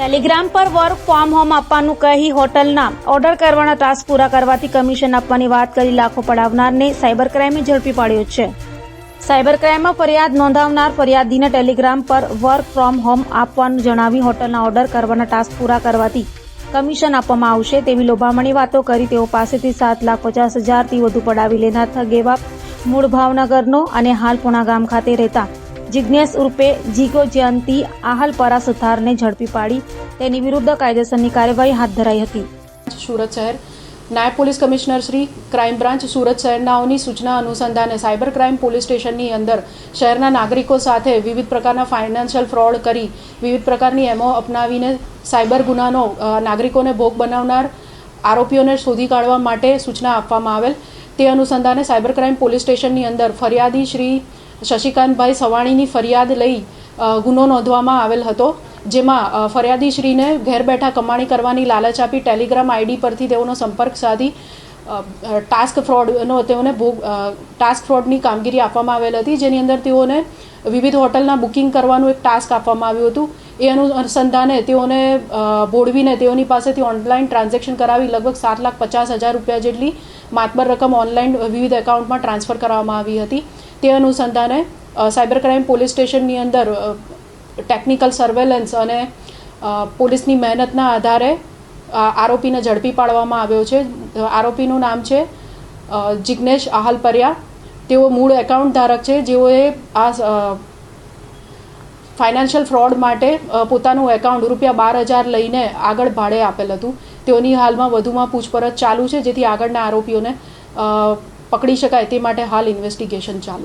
Telegram પર work from home આપવાનું કહી હોટલના ઓર્ડર કરવાના ટાસ્ક પૂરા કરવાથી કમિશન આપવાની વાત કરી લાખો પડાવનારને સાયબર ક્રાઇમે ઝડપી પાડ્યો છે. સાયબર ક્રાઇમમાં ફરિયાદ નોંધાવનાર ફરિયાદીને ટેલિગ્રામ પર વર્ક ફ્રોમ હોમ આપવાનું જણાવી હોટલના ઓર્ડર કરવાના ટાસ્ક પૂરા કરવાથી કમિશન આપવામાં આવશે તેવી લોભામણી વાતો કરી તેઓ પાસેથી 7,50,000થી વધુ પડાવી લેનાર ઠગ એવા મૂળ ભાવનગરનો અને હાલ પુણા ગામ ખાતે રહેતા જિજ્ઞેશ ઉર્ફે જીગો જયંતી આહલપરા સુથારને ઝડપી પાડી તેની વિરુદ્ધ કાયદેસરની કાર્યવાહી હાથ ધરાઈ હતી. સુરત શહેર નાયબ police commissioner Shri crime branch Surat શહેરનાઓની સૂચના અનુસંધાને સાયબર ક્રાઇમ પોલીસ સ્ટેશનની અંદર શહેરના નાગરિકો સાથે વિવિધ પ્રકારના ફાઇનાન્શિયલ ફ્રોડ કરી વિવિધ પ્રકારની એમો અપનાવીને સાયબર ગુનાનો નાગરિકોને ભોગ બનાવનાર આરોપીઓને શોધી કાઢવા માટે સૂચના આપવામાં આવેલ. તે અનુસંધાને સાયબર ક્રાઇમ પોલીસ સ્ટેશનની અંદર ફરિયાદી શ્રી શશિકાંતભાઈ સવાણીની ફરિયાદ લઈ ગુનો નોંધવામાં આવેલ હતો, જેમાં ફરિયાદીશ્રીને ઘેર બેઠા કમાણી કરવાની લાલચ આપી ટેલિગ્રામ આઈડી પરથી તેઓનો સંપર્ક સાધી ટાસ્ક ફ્રોડની કામગીરી આપવામાં આવેલ હતી, જેની અંદર તેઓને વિવિધ હોટલના બુકિંગ કરવાનું એક ટાસ્ક આપવામાં આવ્યું હતું. એ અનુસંધાને તેઓને ભોળવીને તેઓની પાસેથી ઓનલાઈન ટ્રાન્ઝેક્શન કરાવી લગભગ 7,50,000 રૂપિયા જેટલી માતબર રકમ ઓનલાઈન વિવિધ એકાઉન્ટમાં ટ્રાન્સફર કરવામાં આવી હતી. તે અનુસંધાને સાયબર ક્રાઇમ પોલીસ સ્ટેશનની અંદર ટેકનિકલ સર્વેલન્સ અને પોલીસની મહેનતના આધારે આરોપીને ઝડપી પાડવામાં આવ્યો છે. આરોપીનું નામ છે જિજ્ઞેશ આહલપરિયા. તેઓ મૂળ એકાઉન્ટ ધારક છે, જેઓએ આ ફાઇનાન્શિયલ ફ્રોડ માટે પોતાનું એકાઉન્ટ ₹12,000 લઈને આગળ ભાડે આપેલ હતું. તેઓની હાલમાં વધુમાં પૂછપરછ ચાલુ છે, જેથી આગળના આરોપીઓને પકડી શકાય તે માટે હાલ ઇન્વેસ્ટિગેશન ચાલુ છે.